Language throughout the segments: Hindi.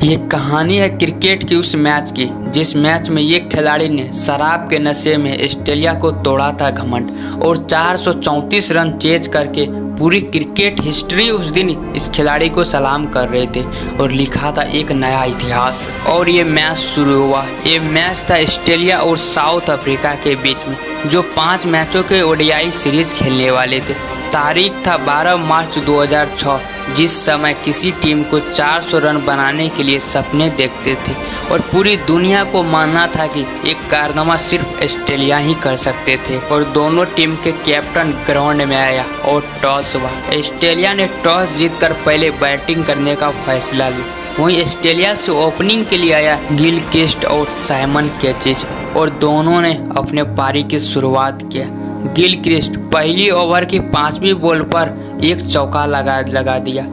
ये कहानी है क्रिकेट की उस मैच की जिस मैच में ये खिलाड़ी ने शराब के नशे में ऑस्ट्रेलिया को तोड़ा था घमंड और 434 रन चेज करके पूरी क्रिकेट हिस्ट्री उस दिन इस खिलाड़ी को सलाम कर रहे थे और लिखा था एक नया इतिहास। और ये मैच शुरू हुआ। ये मैच था ऑस्ट्रेलिया और साउथ अफ्रीका के बीच में जो 5 मैचों के ओडीआई सीरीज खेलने वाले थे। तारीख था 12 मार्च 2006 जिस समय किसी टीम को 400 रन बनाने के लिए सपने देखते थे और पूरी दुनिया को मानना था कि एक कारनामा सिर्फ ऑस्ट्रेलिया ही कर सकते थे। और दोनों टीम के कैप्टन ग्राउंड में आया और टॉस हुआ। ऑस्ट्रेलिया ने टॉस जीतकर पहले बैटिंग करने का फैसला लिया। वहीं ऑस्ट्रेलिया से ओपनिंग के लिए आया गिलक्रिस्ट और साइमन कैचिज और दोनों ने अपने पारी की शुरुआत किया। गिलक्रिस्ट पहली ओवर की 5वीं बॉल पर एक चौका लगा दिया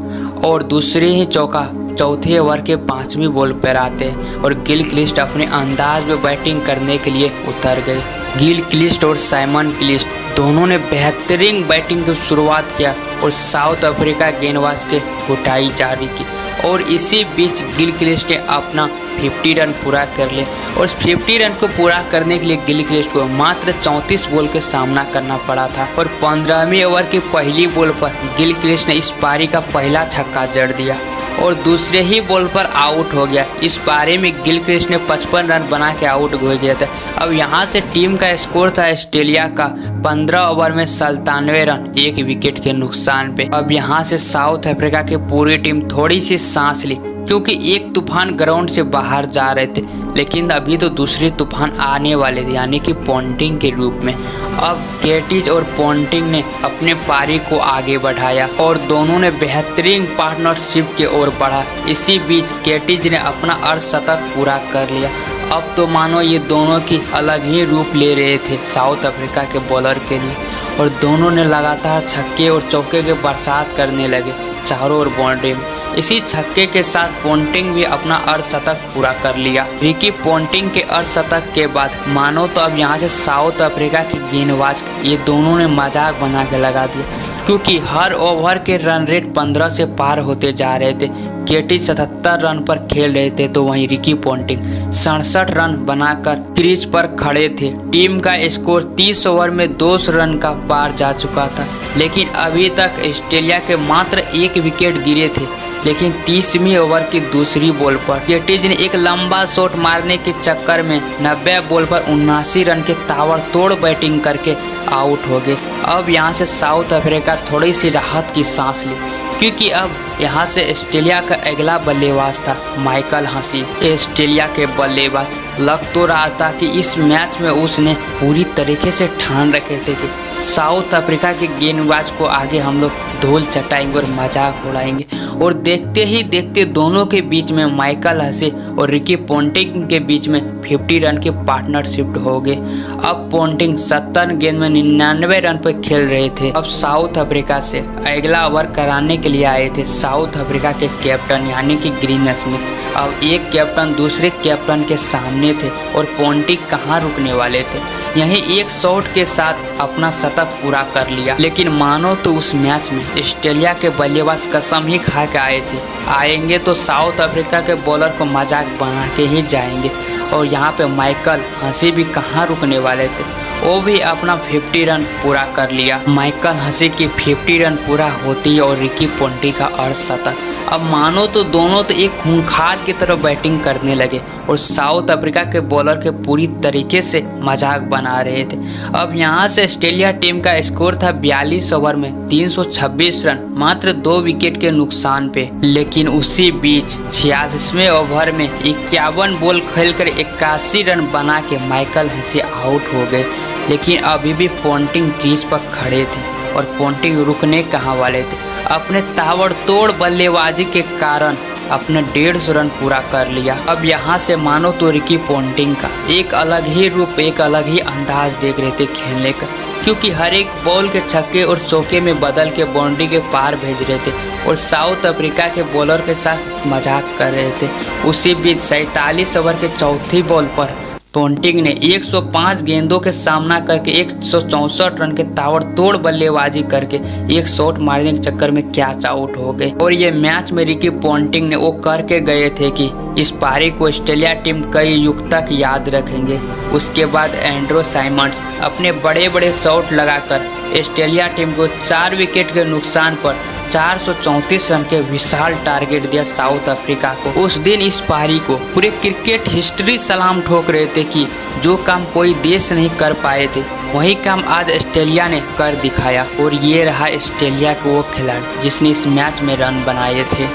और दूसरे ही चौका चौथे ओवर के 5वीं बॉल पर आते हैं और गिलक्रिस्ट अपने अंदाज में बैटिंग करने के लिए उतर गए। गिलक्रिस्ट और साइमन क्लिस्ट दोनों ने बेहतरीन बैटिंग की शुरुआत किया और साउथ अफ्रीका गेंदबाज के कुटाई जारी की और इसी बीच गिलक्रिस्ट ने अपना 50 रन पूरा कर लिया और 50 रन को पूरा करने के लिए गिलक्रिस्ट को मात्र 34 बॉल के सामना करना पड़ा था और 15वीं ओवर की पहली बॉल पर गिलक्रिस्ट ने इस पारी का पहला छक्का जड़ दिया और दूसरे ही बॉल पर आउट हो गया। इस पारी में गिलक्रिस्ट ने 55 रन बना के आउट हो गया था। अब यहाँ से टीम का स्कोर था ऑस्ट्रेलिया का 15 ओवर में 97 रन 1 विकेट के नुकसान पे। अब यहाँ से साउथ अफ्रीका की पूरी टीम थोड़ी सी सांस ली क्योंकि एक तूफान ग्राउंड से बाहर जा रहे थे, लेकिन अभी तो दूसरे तूफान आने वाले थे यानी कि पोंटिंग के रूप में। अब कैटिज और पोंटिंग ने अपने पारी को आगे बढ़ाया और दोनों ने बेहतरीन पार्टनरशिप की ओर बढ़ा। इसी बीच कैटिज ने अपना अर्धशतक पूरा कर लिया। अब तो मानो ये दोनों की अलग ही रूप ले रहे थे साउथ अफ्रीका के बॉलर के लिए और दोनों ने लगातार छक्के और चौके के बरसात करने लगे चारों ओर बाउंड्री में। इसी छक्के के साथ पोंटिंग भी अपना अर्धशतक पूरा कर लिया। रिकी पोंटिंग के अर्धशतक के बाद मानो तो अब यहाँ से साउथ अफ्रीका के गेंदबाज ये दोनों ने मजाक बना के लगा दिया क्योंकि हर ओवर के रन रेट 15 से पार होते जा रहे थे। कैटिज 77 रन पर खेल रहे थे तो वहीं रिकी पोंटिंग 67 रन बनाकर क्रीज पर खड़े थे। टीम का स्कोर 30 ओवर में 200 रन का पार जा चुका था, लेकिन अभी तक ऑस्ट्रेलिया के मात्र 1 विकेट गिरे थे। लेकिन 30वीं ओवर की दूसरी बॉल पर कैटिज ने एक लंबा शॉट मारने के चक्कर में 90 बॉल पर 79 रन के ताबड़तोड़ बैटिंग करके आउट हो गए। अब यहाँ से साउथ अफ्रीका थोड़ी सी राहत की सांस ली क्योंकि अब यहाँ से ऑस्ट्रेलिया का अगला बल्लेबाज था माइकल हसी। ऑस्ट्रेलिया के बल्लेबाज लग तो रहा था कि इस मैच में उसने पूरी तरीके से ठान रखे थे कि साउथ अफ्रीका के गेंदबाज को आगे हम लोग धूल चटाएंगे और मजाक उड़ाएंगे। और देखते ही देखते दोनों के बीच में माइकल हसी और रिकी पोंटिंग के बीच में 50 रन की पार्टनरशिप हो गए। अब पोंटिंग 70 गेंद में 99 रन पर खेल रहे थे। अब साउथ अफ्रीका से अगला ओवर कराने के लिए आए थे साउथ अफ्रीका के कैप्टन यानी कि ग्रीन स्मिथ। अब एक कैप्टन दूसरे कैप्टन के सामने थे और पोंटिंग कहाँ रुकने वाले थे, यही एक शॉट के साथ अपना शतक पूरा कर लिया। लेकिन मानो तो उस मैच में ऑस्ट्रेलिया के बल्लेबाज कसम ही खा के आए थे आएंगे तो साउथ अफ्रीका के बॉलर को मजाक बना के ही जाएंगे। और यहाँ पे माइकल हसी भी कहाँ रुकने वाले थे, वो भी अपना 50 रन पूरा कर लिया। माइकल हसी की 50 रन पूरा होती और रिकी पोंटिंग का अर्धशतक। अब मानो तो दोनों तो एक खूंखार की तरह बैटिंग करने लगे और साउथ अफ्रीका के बॉलर के पूरी तरीके से मजाक बना रहे थे। अब यहाँ से ऑस्ट्रेलिया टीम का स्कोर था 42 ओवर में 326 रन मात्र 2 विकेट के नुकसान पे। लेकिन उसी बीच 86वें ओवर में 51 बॉल खेलकर 81 रन बना के माइकल हसी आउट हो गए। लेकिन अभी भी पोंटिंग क्रीज पर खड़े थे और पोंटिंग रुकने कहाँ वाले थे। अपने ताबड़तोड़ बल्लेबाजी के कारण अपने 150 रन पूरा कर लिया। अब यहाँ से मानो तो रिकी पोंटिंग का एक अलग ही रूप एक अलग ही अंदाज देख रहे थे खेलने का क्योंकि हर एक बॉल के छक्के और चौके में बदल के बाउंड्री के पार भेज रहे थे और साउथ अफ्रीका के बॉलर के साथ मजाक कर रहे थे। उसी बीच 47 ओवर के चौथी बॉल पर पोंटिंग ने 105 गेंदों के सामना करके 164 रन के ताबड़तोड़ बल्लेबाजी करके एक शॉट मारने के चक्कर में कैच आउट हो गए। और ये मैच में रिकी पोंटिंग ने वो करके गए थे कि इस पारी को ऑस्ट्रेलिया टीम कई युग तक याद रखेंगे। उसके बाद एंड्रू साइमंड्स अपने बड़े बड़े शॉट लगाकर ऑस्ट्रेलिया टीम को 4 विकेट के नुकसान पर 434 रन के विशाल टारगेट दिया साउथ अफ्रीका को। उस दिन इस पारी को पूरे क्रिकेट हिस्ट्री सलाम ठोक रहे थे कि जो काम कोई देश नहीं कर पाए थे वही काम आज ऑस्ट्रेलिया ने कर दिखाया। और ये रहा ऑस्ट्रेलिया का वो खिलाड़ी जिसने इस मैच में रन बनाए थे।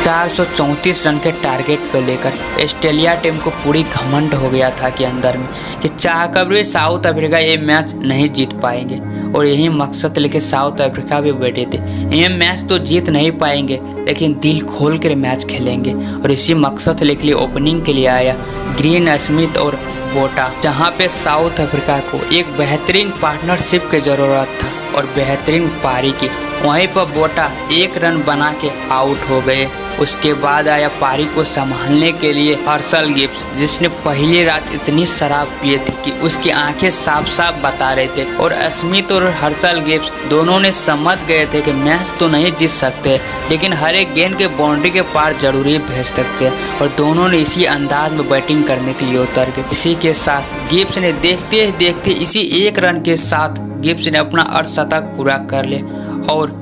434 रन के टारगेट को लेकर ऑस्ट्रेलिया टीम को पूरी घमंड हो गया था कि अंदर में कि चाहकर भी साउथ अफ्रीका ये मैच नहीं जीत पाएंगे। और यही मकसद लेके साउथ अफ्रीका भी बैठे थे, ये मैच तो जीत नहीं पाएंगे लेकिन दिल खोल कर मैच खेलेंगे। और इसी मकसद लेके लिए ओपनिंग के लिए आया ग्रीन स्मिथ और बोटा, जहाँ पे साउथ अफ्रीका को एक बेहतरीन पार्टनरशिप की ज़रूरत था और बेहतरीन पारी की। वहीं पर बोटा 1 रन बना के आउट हो गए। उसके बाद आया पारी को संभालने के लिए हर्षल गिब्स, जिसने पहली रात इतनी शराब पिए थी कि उसकी आंखें साफ साफ बता रहे थे। और स्मिथ और हर्षल गिब्स दोनों ने समझ गए थे कि मैच तो नहीं जीत सकते लेकिन हर एक गेंद के बाउंड्री के पार जरूरी भेज सकते हैं। और दोनों ने इसी अंदाज में बैटिंग करने के लिए उतर गए। इसी के साथ गिब्स ने देखते ही देखते इसी 1 रन के साथ गिब्स ने अपना अर्धशतक पूरा कर लिया और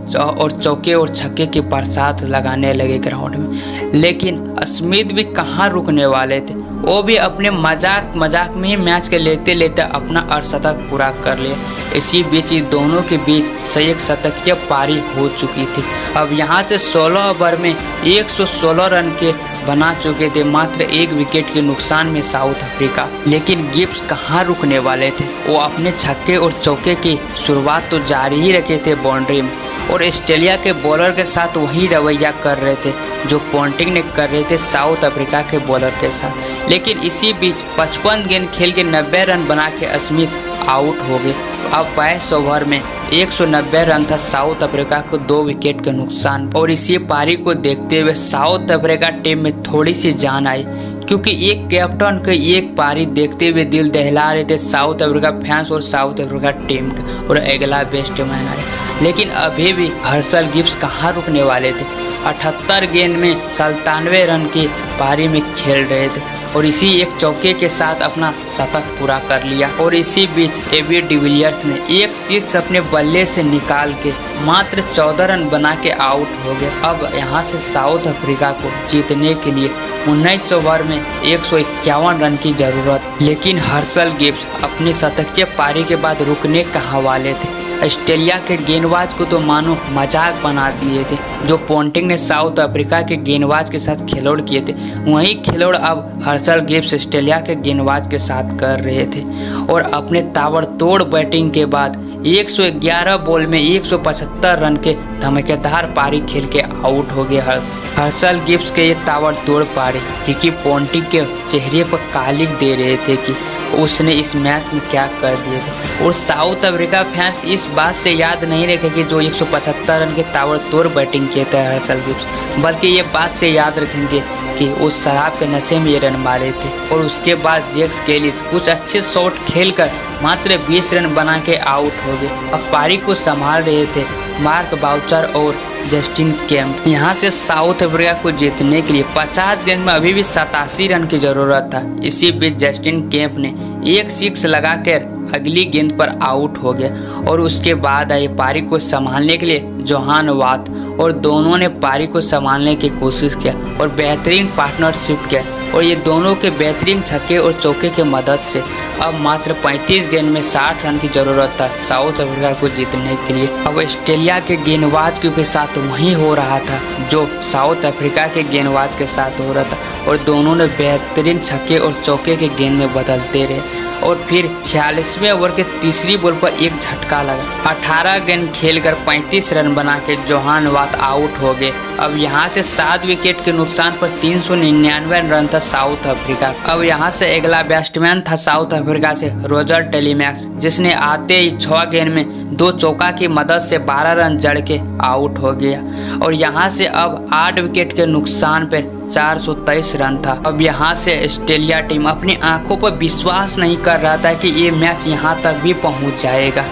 चौके और छक्के की बरसात लगाने लगे ग्राउंड में। लेकिन स्मिथ भी कहाँ रुकने वाले थे, वो भी अपने मजाक में ही मैच के लेते लेते अपना अर्धशतक पूरा कर लिया। इसी बीच इन दोनों के बीच 101 शतकीय पारी हो चुकी थी। अब यहाँ से 16 ओवर में 116 रन के बना चुके थे, मात्र 1 विकेट के नुकसान में साउथ अफ्रीका। लेकिन गिब्स कहाँ रुकने वाले थे, वो अपने छक्के और चौके की शुरुआत तो जारी ही रखे थे बाउंड्री में। और ऑस्ट्रेलिया के बॉलर के साथ वही रवैया कर रहे थे जो पोंटिंग ने कर रहे थे साउथ अफ्रीका के बॉलर के साथ। लेकिन इसी बीच 55 गेंद खेल के 90 रन बना के स्मिथ आउट हो गए। अब 22 ओवर में 190 रन था साउथ अफ्रीका को 2 विकेट के नुकसान। और इसी पारी को देखते हुए साउथ अफ्रीका टीम में थोड़ी सी जान आई, क्योंकि एक कैप्टन के एक पारी देखते हुए दिल दहला रहे थे साउथ अफ्रीका फैंस और साउथ अफ्रीका टीम के। और अगला बैट्समैन आए, लेकिन अभी भी हर्षल गिब्स कहाँ रुकने वाले थे। 78 गेंद में 97 रन की पारी में खेल रहे थे और इसी एक चौके के साथ अपना शतक पूरा कर लिया। और इसी बीच एबी डिविलियर्स ने एक 6 अपने बल्ले से निकाल के मात्र 14 रन बना के आउट हो गए। अब यहाँ से साउथ अफ्रीका को जीतने के लिए 19 ओवर में 151 रन की जरूरत। लेकिन हर्षल गिब्स अपनी शतकीय पारी के बाद रुकने कहाँ वाले थे। ऑस्ट्रेलिया के गेंदबाज को तो मानो मजाक बना दिए थे। जो पोंटिंग ने साउथ अफ्रीका के गेंदबाज के साथ खिलौड़ किए थे, वही खिलौड़ अब हर्षल गिब्स ऑस्ट्रेलिया के गेंदबाज के साथ कर रहे थे। और अपने ताबड़तोड़ बैटिंग के बाद 111 बॉल में 175 रन के धमाकेदार पारी खेल के आउट हो गए हर्षल गिब्स के ये ताबड़तोड़ पारी रिकी पोंटिंग के चेहरे पर कालिक दे रहे थे कि उसने इस मैच में क्या कर दिए थे। और साउथ अफ्रीका फैंस इस बात से याद नहीं रखे कि जो 175 रन के ताबड़तोड़ बैटिंग किए थे हर्षल गिब्स, बल्कि ये बात से याद रखेंगे कि उस शराब के नशे में ये रन मारे थे। और उसके बाद जैक्स कैलिस कुछ अच्छे शॉट खेलकर मात्र 20 रन बना के आउट हो गए। अब पारी को संभाल रहे थे मार्क बाउचर और जस्टिन केम्प। यहाँ से साउथ अफ्रीका को जीतने के लिए 50 गेंद में अभी भी 87 रन की जरूरत था। इसी बीच जस्टिन केम्प ने एक 6 लगाकर अगली गेंद पर आउट हो गया। और उसके बाद आए पारी को संभालने के लिए जोहान वाट, और दोनों ने पारी को संभालने की कोशिश किया और बेहतरीन पार्टनरशिप किया। और ये दोनों के बेहतरीन छक्के और चौके के मदद से अब मात्र 35 गेंद में 60 रन की जरूरत था साउथ अफ्रीका को जीतने के लिए। अब ऑस्ट्रेलिया के गेंदबाज के साथ वही हो रहा था जो साउथ अफ्रीका के गेंदबाज के साथ हो रहा था। और दोनों ने बेहतरीन छक्के और चौके के गेंद में बदलते रहे। और फिर 46वें ओवर के तीसरी बॉल पर एक झटका लगा। 18 गेंद खेलकर 35 रन बना के जोहान वाट आउट हो गए। अब यहाँ से 7 विकेट के नुकसान पर 399 रन था साउथ अफ्रीका। अब यहाँ से अगला बैट्समैन था साउथ अफ्रीका से रोजर टेलीमैक्स, जिसने आते ही 6 गेंद में 2 चौका की मदद से 12 रन जड़ के आउट हो गया और यहाँ से अब 8 विकेट के नुकसान पर 423 रन था। अब यहाँ से ऑस्ट्रेलिया टीम अपनी आंखों पर विश्वास नहीं कर रहा था कि ये मैच यहाँ तक भी पहुँच जाएगा।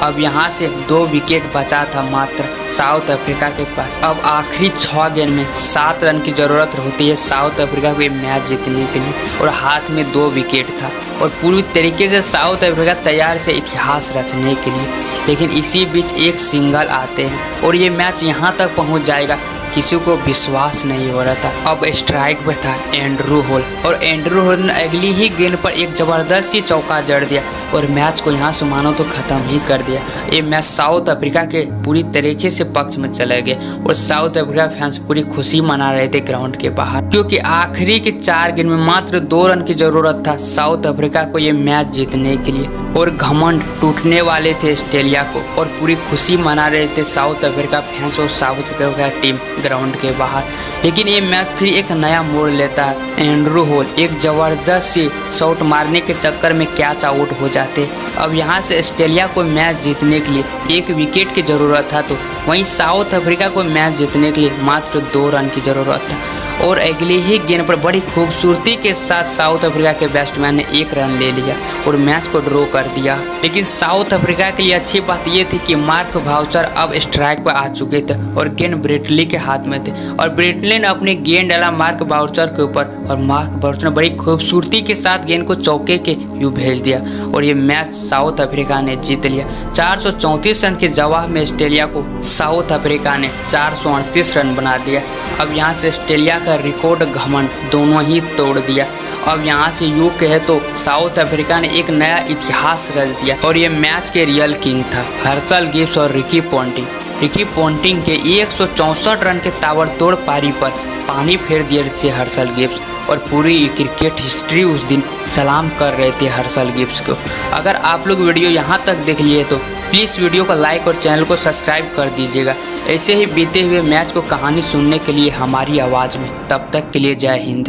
अब यहाँ से 2 विकेट बचा था मात्र साउथ अफ्रीका के पास। अब आखिरी 6 गेंद में 7 रन की ज़रूरत होती है साउथ अफ्रीका को ये मैच जीतने के लिए और हाथ में 2 विकेट था और पूरी तरीके से साउथ अफ्रीका तैयार से इतिहास रचने के लिए। लेकिन इसी बीच एक सिंगल आते हैं और ये मैच यहाँ तक पहुँच जाएगा, किसी को विश्वास नहीं हो रहा था। अब स्ट्राइक पर था एंड्रू हॉल और एंड्रू हॉल ने अगली ही गेंद पर एक ज़बरदस्त सी चौका जड़ दिया और मैच को यहाँ से मानो तो ख़त्म ही कर दिया। ये मैच साउथ अफ्रीका के पूरी तरीके से पक्ष में चले गए और साउथ अफ्रीका फैंस पूरी खुशी मना रहे थे ग्राउंड के बाहर, क्योंकि आखिरी के 4 गेंद में मात्र 2 रन की ज़रूरत था साउथ अफ्रीका को ये मैच जीतने के लिए और घमंड टूटने वाले थे ऑस्ट्रेलिया को और पूरी खुशी मना रहे थे साउथ अफ्रीका फैंस और साउथ अफ्रीका टीम ग्राउंड के बाहर। लेकिन ये मैच फिर एक नया मोड़ लेता है। एंड्रू हॉल एक ज़बरदस्त सी शॉट मारने के चक्कर में कैच आउट हो जाते। अब यहाँ से ऑस्ट्रेलिया को मैच जीतने के लिए 1 विकेट की ज़रूरत था, तो वहीं साउथ अफ्रीका को मैच जीतने के लिए मात्र 2 रन की ज़रूरत था और अगली ही गेंद पर बड़ी खूबसूरती के साथ साउथ अफ्रीका के बैट्समैन ने 1 रन ले लिया और मैच को ड्रॉ कर दिया। लेकिन साउथ अफ्रीका के लिए अच्छी बात यह थी कि मार्क बाउचर अब स्ट्राइक पर आ चुके थे और गेंद ब्रेटली के हाथ में थे और ब्रेटली ने अपनी गेंद डाला मार्क बाउचर के ऊपर और मार्क बाउचर ने बड़ी खूबसूरती के साथ गेंद को चौके के यूँ भेज दिया और ये मैच साउथ अफ्रीका ने जीत लिया। 434 रन के जवाब में ऑस्ट्रेलिया को साउथ अफ्रीका ने 438 रन बना दिया। अब यहाँ से ऑस्ट्रेलिया का रिकॉर्ड घमंड दोनों ही तोड़ दिया। अब यहाँ से यूँ कहे तो साउथ अफ्रीका ने एक नया इतिहास रच दिया और ये मैच के रियल किंग था हर्षल गिब्स और रिकी पोंटिंग। रिकी पोंटिंग के 164 रन के ताबड़तोड़ पारी पर पानी फेर दिए थे हर्षल गिब्स और पूरी क्रिकेट हिस्ट्री उस दिन सलाम कर रहे थे हर्षल गिब्स को। अगर आप लोग वीडियो यहाँ तक देख लिए तो प्लीज़ वीडियो को लाइक और चैनल को सब्सक्राइब कर दीजिएगा। ऐसे ही बीते हुए मैच को कहानी सुनने के लिए हमारी आवाज़ में। तब तक के लिए जय हिंद।